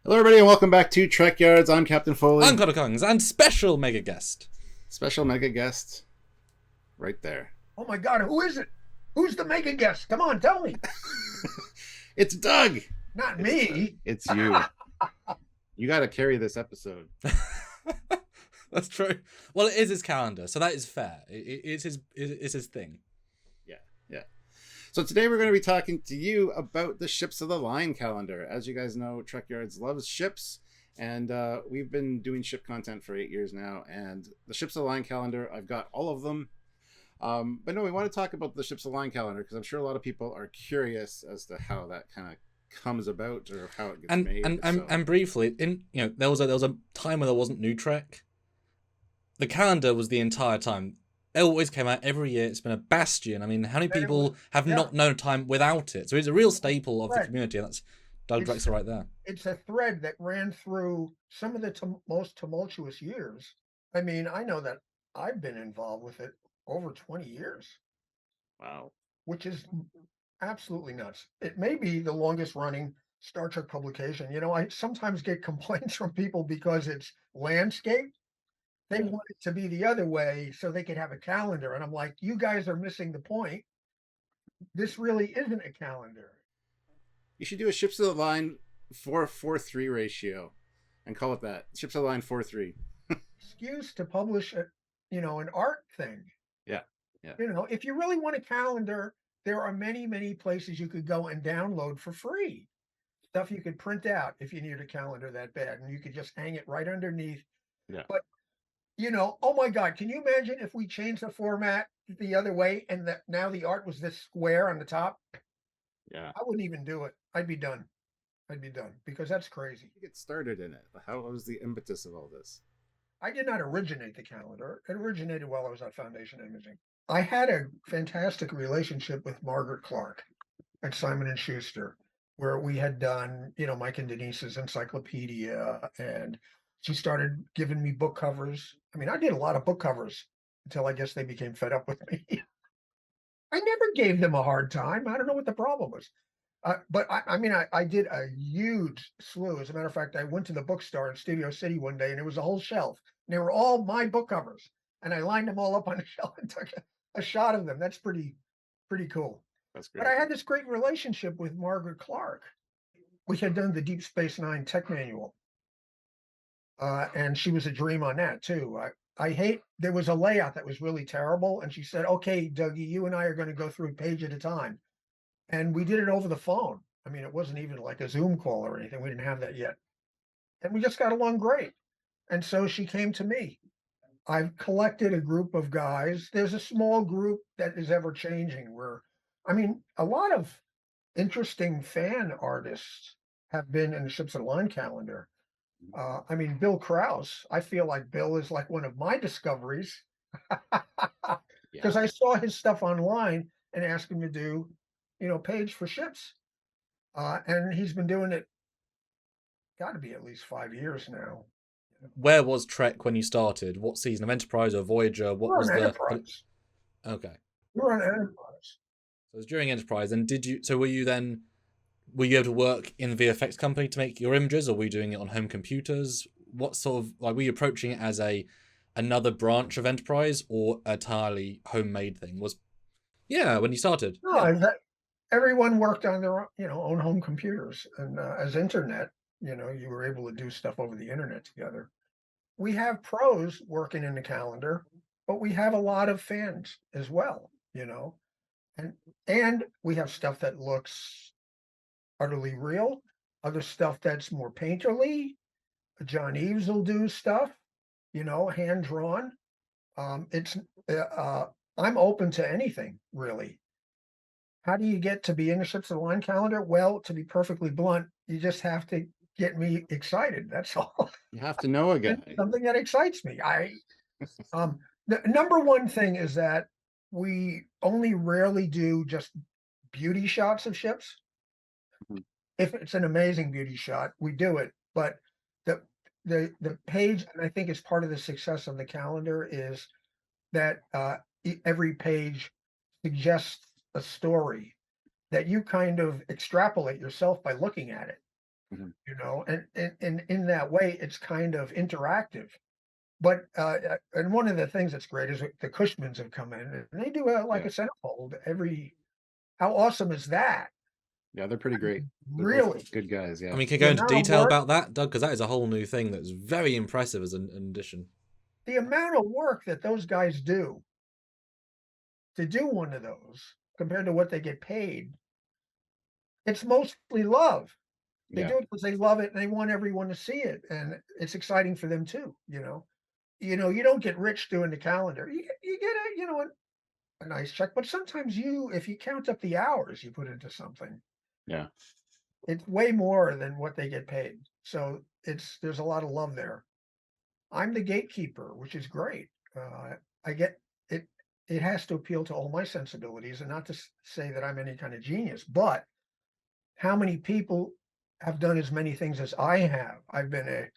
Hello, everybody, and welcome back to Trekyards. I'm Captain Foley. I'm Connor Collins, and special mega guest. Special mega guest right there. Oh my God, who is it? Who's the mega guest? Come on, tell me. It's Doug. Not It's me. It's you. You got to carry this episode. That's true. Well, it is his calendar, so that is fair. It's his thing. Yeah, yeah. So today we're going to be talking to you about the Ships of the Line calendar. As you guys know, Trekyards loves ships, and we've been doing ship content for 8 years now. And the Ships of the Line calendar, I've got all of them. But no, we want to talk about the Ships of the Line calendar because I'm sure a lot of people are curious as to how that kind of comes about or how it gets made. And briefly, there was a time when there wasn't New Trek. The calendar was the entire time. It always came out every year. It's been a bastion. I mean, how many people have not known a time without it? So it's a real staple of the community, and that's Doug Drexler right there. It's a thread that ran through some of the most tumultuous years. I mean, I know that I've been involved with it over 20 years. Wow. Which is absolutely nuts. It may be the longest running Star Trek publication. I sometimes get complaints from people because it's landscape. They want it to be the other way so they could have a calendar. And I'm like, you guys are missing the point. This really isn't a calendar. You should do a Ships of the Line 4-4-3 ratio and call it that. Ships of the Line 4-3. Excuse to publish an art thing. Yeah. Yeah. If you really want a calendar, there are many, many places you could go and download for free. Stuff you could print out if you need a calendar that bad, and you could just hang it right underneath. Yeah. But oh my God, can you imagine if we changed the format the other way and that now the art was this square on the top? Yeah. I wouldn't even do it. I'd be done because that's crazy. Get started in it. How was the impetus of all this? I did not originate the calendar. It originated while I was at Foundation Imaging. I had a fantastic relationship with Margaret Clark at Simon and Schuster, where we had done, Mike and Denise's encyclopedia, and she started giving me book covers. I mean, I did a lot of book covers until I guess they became fed up with me. I never gave them a hard time. I don't know what the problem was. But I did a huge slew. As a matter of fact, I went to the bookstore in Studio City one day, and it was a whole shelf. And they were all my book covers, and I lined them all up on the shelf and took a shot of them. That's pretty cool. That's great. But I had this great relationship with Margaret Clark. We had done the Deep Space Nine tech manual, and she was a dream on that too. There was a layout that was really terrible, and she said, "Okay, Dougie, you and I are going to go through a page at a time." And we did it over the phone. I mean, it wasn't even like a Zoom call or anything. We didn't have that yet. And we just got along great. And so she came to me. I've collected a group of guys. There's a small group that is ever changing a lot of interesting fan artists have been in the Ships of the Line calendar. Bill Krause, I feel like Bill is like one of my discoveries because I saw his stuff online and asked him to do page for ships. And he's been doing it, got to be at least 5 years now. Where was Trek when you started? What season of Enterprise or Voyager? What was the Enterprise? Okay. We were on Enterprise. So it was during Enterprise. And were you able to work in the VFX company to make your images, or were you doing it on home computers? What sort of, were you approaching it as another branch of Enterprise or a entirely homemade thing? When you started? No, everyone worked on their own home computers, and as internet, you were able to do stuff over the internet together. We have pros working in the calendar, but we have a lot of fans as well, and we have stuff that looks utterly real, other stuff that's more painterly. John Eves will do stuff, hand drawn. I'm open to anything, really. How do you get to be in the Ships of the Line calendar? Well, to be perfectly blunt, you just have to get me excited. That's all. You have to know a guy. Something that excites me. The number one thing is that we only rarely do just beauty shots of ships. Mhm. If it's an amazing beauty shot, we do it. But the page, and I think it's part of the success of the calendar, is that every page suggests a story that you kind of extrapolate yourself by looking at it. Mhm. you know, and in that way, it's kind of interactive. But and one of the things that's great is the Cushmans have come in and they do like Yeah. a centerfold every. How awesome is that? Yeah, they're pretty great. They're both Really, good guys. I Yeah. mean, can you the go into amount of detail work, about that, Doug? Because that is a whole new thing that's very impressive as an addition. the amount of work that those guys do to do one of those compared to what they get paid, it's mostly love. They Yeah. do it because they love it and they want everyone to see it, and it's exciting for them too. You don't get rich doing the calendar. You get a nice check, but sometimes if you count up the hours you put into something, Yeah. it's way more than what they get paid. So there's a lot of love there. I'm the gatekeeper, which is great. I get it. It has to appeal to all my sensibilities, and not to say that I'm any kind of genius, but how many people have done as many things as I have? I've been a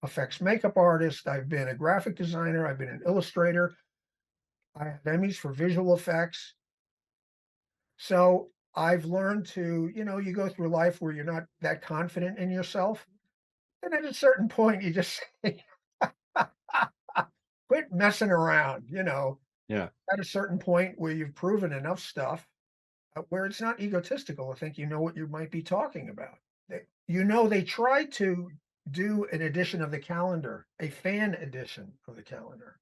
effects makeup artist. I've been a graphic designer. I've been an illustrator. I have Emmys for visual effects. So I've learned to, you go through life where you're not that confident in yourself. And at a certain point, you just say, quit messing around, Yeah. at a certain point where you've proven enough stuff where it's not egotistical to think you know what you might be talking about. They tried to do an edition of the calendar, a fan edition of the calendar,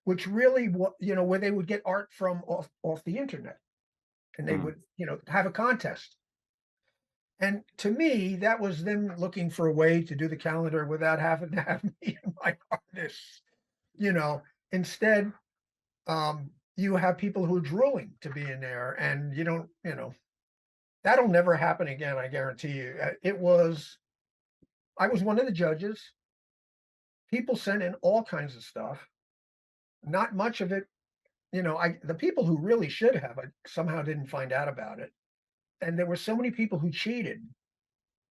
which really, where they would get art from off the internet and they Mhm. would, have a contest. And to me, that was them looking for a way to do the calendar without having to have me and my artists, you know. Instead, you have people who are drooling to be in there, and you don't, that'll never happen again. I guarantee you. I was one of the judges. People sent in all kinds of stuff. Not much of it, the people who really should have, I somehow didn't find out about it. And there were so many people who cheated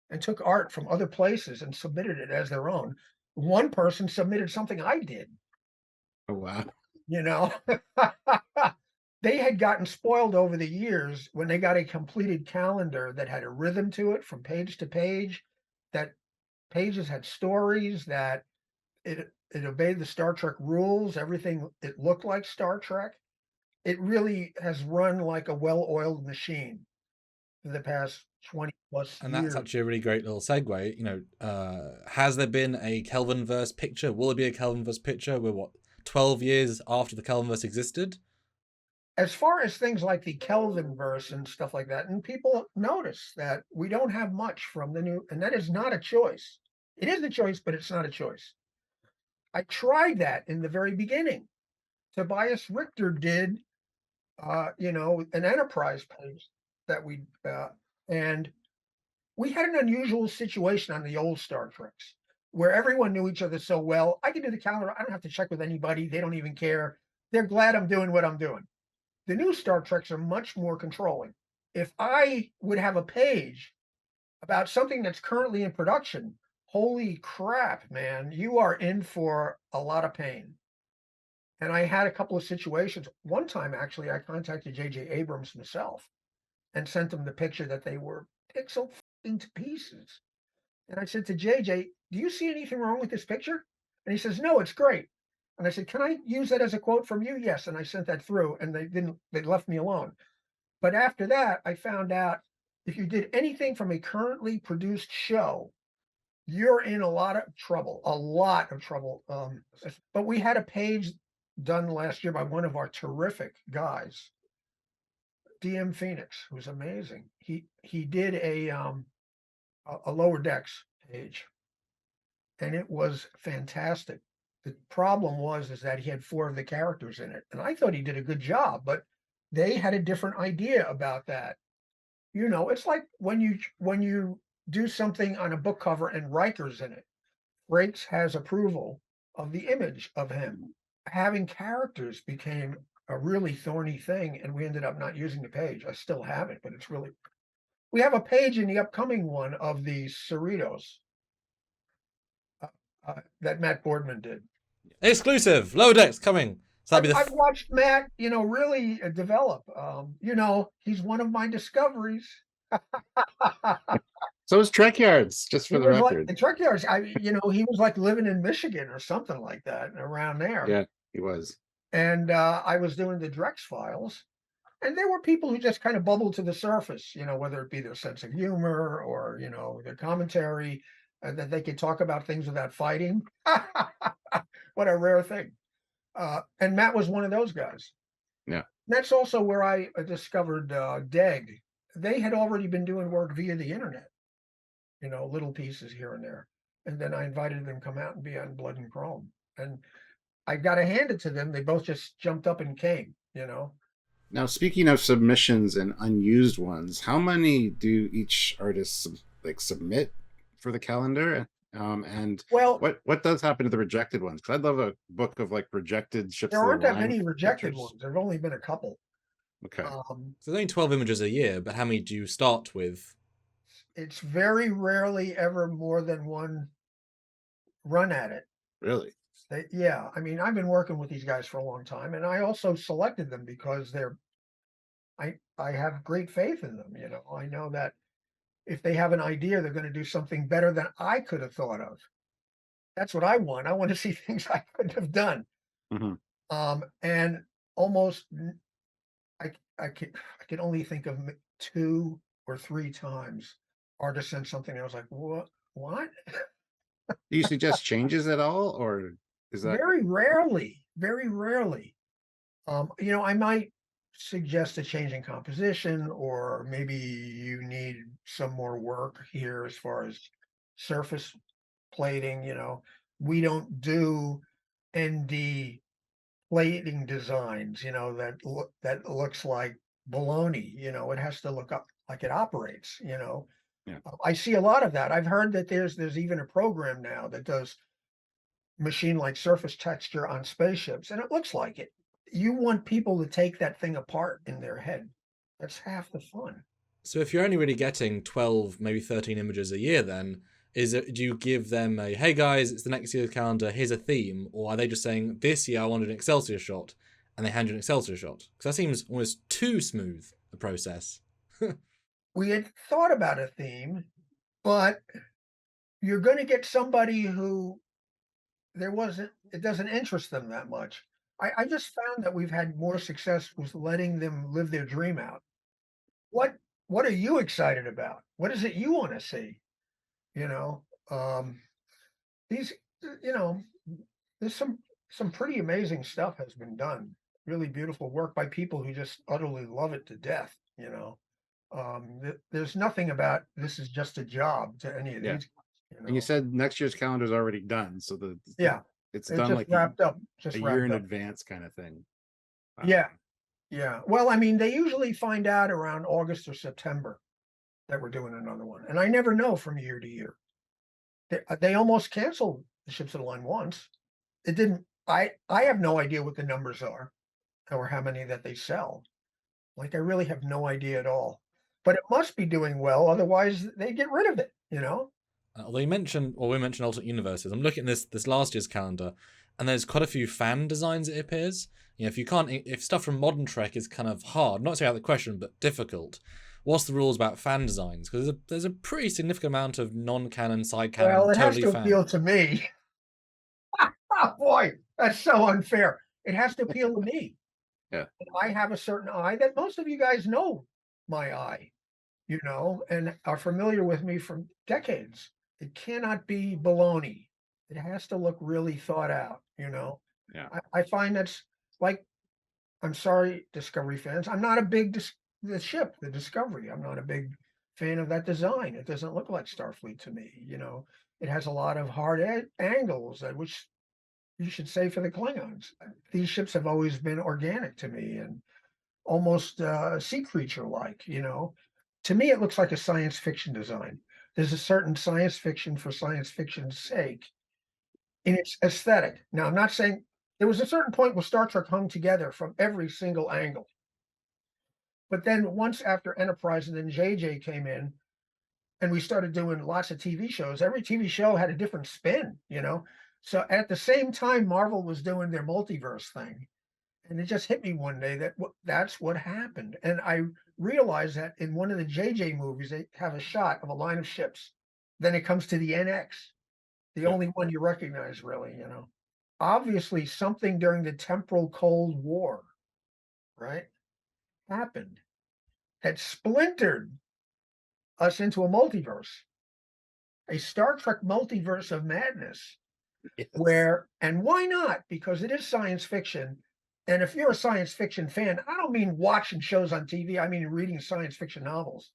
and took art from other places and submitted it as their own. One person submitted something I did, Oh wow. you know. They had gotten spoiled over the years when they got a completed calendar that had a rhythm to it from page to page, that pages had stories, that it obeyed the Star Trek rules, everything, it looked like Star Trek. It really has run like a well-oiled machine for the past 20 plus And that's years. actually a really great little segue. Has there been a Kelvinverse picture? Will there be a Kelvinverse picture? We're 12 years after the Kelvinverse existed? As far as things like the Kelvin verse and stuff like that, and people notice that we don't have much from the new, and that is not a choice. It is a choice, but it's not a choice. I tried that in the very beginning. Tobias Richter did, an enterprise page that and we had an unusual situation on the old Star Treks where everyone knew each other so well. I can do the calendar. I don't have to check with anybody. They don't even care. They're glad I'm doing what I'm doing. The new Star Treks are much more controlling. If I would have a page about something that's currently in production, holy crap, man, you are in for a lot of pain. And I had a couple of situations. One time, actually, I contacted J.J. Abrams himself and sent him the picture that they were pixel to pieces. And I said to JJ, do you see anything wrong with this picture? And he says, no, it's great. And I said, can I use that as a quote from you? Yes. And I sent that through and they left me alone. But after that, I found out if you did anything from a currently produced show, you're in a lot of trouble, a lot of trouble. But we had a page done last year by one of our terrific guys, DM Phoenix, who's amazing. He did a lower decks page, and it was fantastic. The problem is that he had 4 of the characters in it, and I thought he did a good job, but they had a different idea about that. It's like when you do something on a book cover and Riker's in it. Frakes has approval of the image of him. Having characters became a really thorny thing, and we ended up not using the page. I still have it, but it's really. We have a page in the upcoming one of the Cerritos that Matt Boardman did. Exclusive! Lower Decks coming! So that'll be I've watched Matt, really develop. He's one of my discoveries. So was Trekyards, just He for the was like record. the Trekyards. He was like living in Michigan or something like that, around there. Yeah, he was. And I was doing the Drex files, and there were people who just kind of bubbled to the surface, whether it be their sense of humor or their commentary, that they could talk about things without fighting. What a rare thing. And Matt was one of those guys. Yeah. That's also where I discovered Deg. They had already been doing work via the internet, little pieces here and there. And then I invited them to come out and be on Blood and Chrome. And I got to hand it to them. They both just jumped up and came. Now, speaking of submissions and unused ones, how many do each artist submit for the calendar? And Well, what does happen to the rejected ones? Because I'd love a book of rejected ships. there of the aren't that line many rejected pictures. ones. There have only been a couple. Okay. So there's only 12 images a year, but how many do you start with? It's very rarely ever more than one run at it. Really? Yeah, I mean, I've been working with these guys for a long time, and I also selected them because I have great faith in them. I know that if they have an idea, they're going to do something better than I could have thought of. That's what I want. I want to see things I couldn't have done. And almost I can only think of 2 or 3 times artists sent something. I was like, what? Do you suggest changes at all, or is that Very rarely, very rarely. I might suggest a change in composition, or maybe you need some more work here as far as surface plating. We don't do ND plating designs, that looks like baloney. It has to look up like it operates. Yeah. I see a lot of that. I've heard that there's even a program now that does machine like surface texture on spaceships, and it looks like it. You want people to take that thing apart in their head. That's half the fun. So if you're only really getting 12, maybe 13 images a year, then do you give them a, hey guys, it's the next year's calendar, here's a theme? Or are they just saying, this year I wanted an Excelsior shot, and they hand you an Excelsior shot? Because that seems almost too smooth a process. We had thought about a theme, but you're going to get somebody who it doesn't interest them that much. I just found that we've had more success with letting them live their dream out. What are you excited about? What is it you want to see? These, there's some pretty amazing stuff has been done. Really beautiful work by people who just utterly love it to death. There's nothing about this is just a job to any of Yeah. these guys. And you said next year's calendar is already done, so it's done just like wrapped up, a year in advance kind of thing. Yeah. Yeah. Well, I mean, they usually find out around August or September that we're doing another one. And I never know from year to year. They almost canceled the Ships of the Line once. It didn't, I have no idea what the numbers are or how many that they sell. Like, I really have no idea at all. But it must be doing well. Otherwise, they get rid of it, Although we mentioned alternate universes, I'm looking at this last year's calendar, and there's quite a few fan designs. It appears, if stuff from modern Trek is kind of hard, not to out of the question, but difficult. What's the rules about fan designs? Because there's a pretty significant amount of non-canon, side canon. Well, it totally has to appeal to me. Oh boy, that's so unfair. It has to appeal to me. Yeah. I have a certain eye that most of you guys know my eye, and are familiar with me for decades. It cannot be baloney. It has to look really thought out, Yeah. I find that's like, I'm sorry, Discovery fans. I'm not a big the ship, the Discovery. I'm not a big fan of that design. It doesn't look like Starfleet to me. It has a lot of hard angles, which you should say for the Klingons. These ships have always been organic to me and almost sea creature like. To me, it looks like a science fiction design. There's a certain science fiction for science fiction's sake in its aesthetic. Now, I'm not saying there was a certain point where Star Trek hung together from every single angle. But then once after Enterprise and then JJ came in, and we started doing lots of TV shows, every TV show had a different spin, So at the same time, Marvel was doing their multiverse thing, And it just hit me one day that that's what happened. And I realized that in one of the JJ movies, they have a shot of a line of ships. Then it comes to the NX, the Yeah. only one you recognize, really, Obviously, something during the temporal Cold War, right, happened that splintered us into a multiverse, a Star Trek multiverse of madness. Yes. And why not? Because it is science fiction. And if you're a science fiction fan, I don't mean watching shows on TV, I mean reading science fiction novels.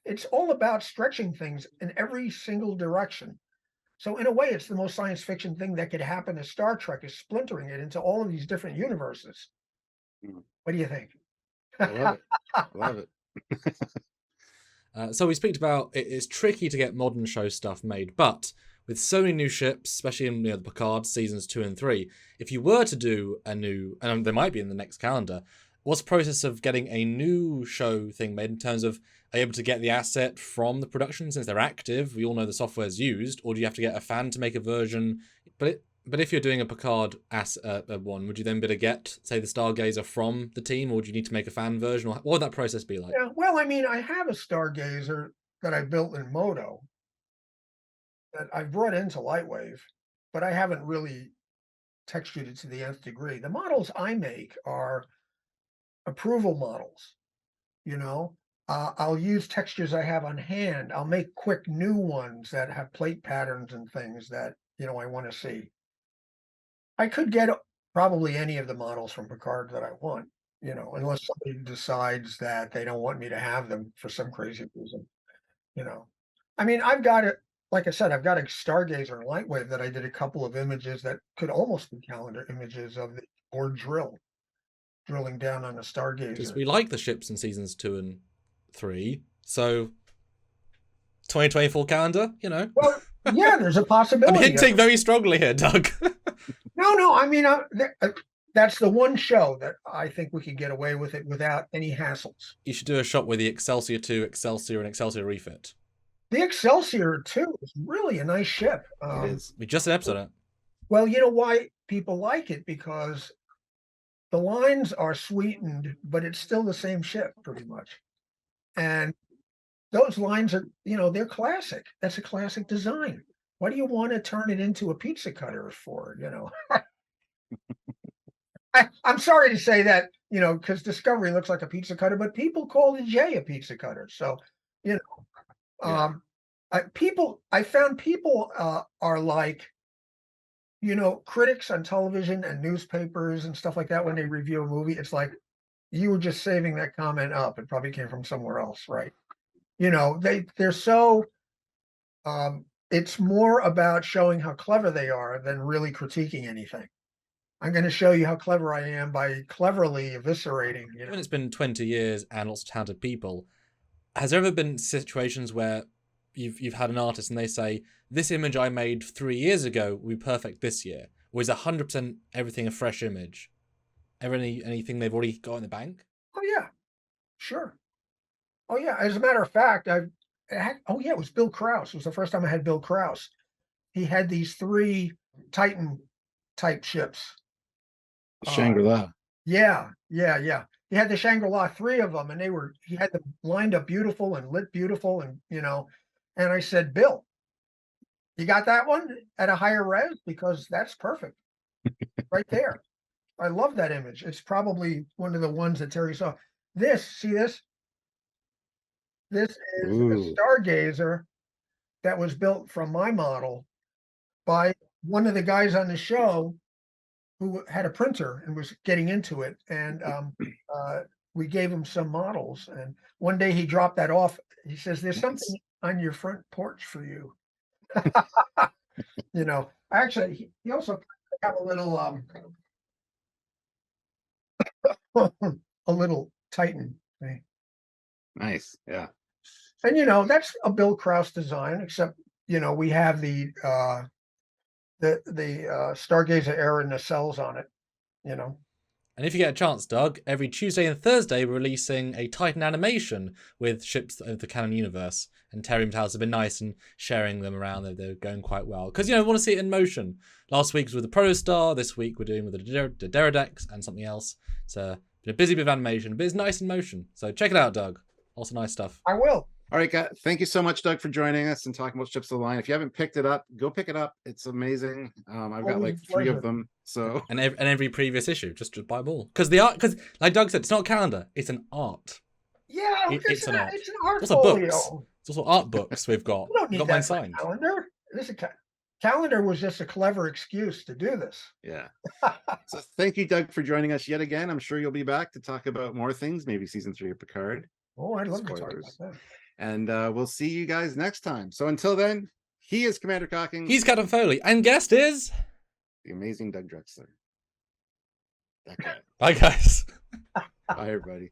It's all about stretching things in every single direction. So in a way, it's the most science fiction thing that could happen to Star Trek, is splintering it into all of these different universes. Mm. What do you think? I love it. I love it. So we speak about it's tricky to get modern show stuff made, but with so many new ships, especially in the Picard seasons 2 and 3, if you were to do a new, and there might be in the next calendar, what's the process of getting a new show thing made in terms of, are you able to get the asset from the production since they're active? We all know the software's used, or do you have to get a fan to make a version? But if you're doing a Picard one, would you then be able to get, say, the Stargazer from the team, or do you need to make a fan version? Or what would that process be like? Yeah, well, I mean, I have a Stargazer that I built in Moto that I brought into Lightwave, but I haven't really textured it to the nth degree. The models I make are approval models, you know. I'll use textures I have on hand. I'll make quick new ones that have plate patterns and things that, I want to see. I could get probably any of the models from Picard that I want, unless somebody decides that they don't want me to have them for some crazy reason, you know. I mean, I've got it, like I said, I've got a Stargazer in Lightwave that I did a couple of images that could almost be calendar images of the or drilling down on a Because Stargazer. we like the ships in seasons 2 and 3, so 2024 calendar, Well, yeah, there's a possibility. I'm hinting very strongly here, Doug. No, I mean, that's the one show that I think we could get away with it without any hassles. You should do a shot with the Excelsior 2, Excelsior, and Excelsior refit. The Excelsior, too, is really a nice ship. It is. We just an episode on it. Well, you know why people like it? Because the lines are sweetened, but it's still the same ship, pretty much. And those lines are, they're classic. That's a classic design. What do you want to turn it into a pizza cutter for, I'm sorry to say that, because Discovery looks like a pizza cutter, but people call the J a pizza cutter. So, Yeah. I found people are like, critics on television and newspapers and stuff like that, when they review a movie, it's like, you were just saving that comment up. It probably came from somewhere else, right? They're so, it's more about showing how clever they are than really critiquing anything. I'm going to show you how clever I am by cleverly eviscerating. When it's been 20 years and lots of talented people, has there ever been situations where you've had an artist and they say, this image I made 3 years ago will be perfect this year? Or is 100% everything a fresh image? Ever anything they've already got in the bank? Oh, yeah. Sure. Oh, yeah. As a matter of fact, it was Bill Krause. It was the first time I had Bill Krause. He had these 3 Titan-type ships. Shangri-La. Yeah. He had the Shangri-La, 3 of them, and he had them lined up beautiful and lit beautiful, and and I said, Bill, you got that one at a higher res? Because that's perfect. Right there. I love that image. It's probably one of the ones that Terry saw. See this? This is a Stargazer that was built from my model by one of the guys on the show who had a printer and was getting into it. And we gave him some models. And one day he dropped that off. He says, there's something on your front porch for you. Actually, he also have a little a little Titan thing. Nice. Yeah. And that's a Bill Krause design, except we have the Stargazer era nacelles on it. And if you get a chance, Doug, every Tuesday and Thursday we're releasing a Titan animation with ships of the canon universe. and Terry Towers have been nice and sharing them around. They're going quite well because we want to see it in motion. Last week was with the Protostar. This week we're doing with the Deradex and something else. So been a busy bit of animation, but it's nice in motion. So check it out, Doug. Also nice stuff. I will. All right, guys. Thank you so much, Doug, for joining us and talking about Ships of the Line. If you haven't picked it up, go pick it up. It's amazing. I've got like 3 of them. So and every previous issue, just buy them all. Because like Doug said, it's not a calendar; it's an art. Yeah, it's an art. It's an art It's also folio. books. It's also art books we've got. We don't need got that mine for a signed. calendar. Calendar was just a clever excuse to do this. yeah. So thank you, Doug, for joining us yet again. I'm sure you'll be back to talk about more things, maybe season 3 of Picard. Oh, I'd love to talk Spoilers. about that. And we'll see you guys next time. So until then, he is Commander Cocking. He's Captain Foley, and guest is the amazing Doug Drexler. That guy. Bye, guys. Bye, everybody.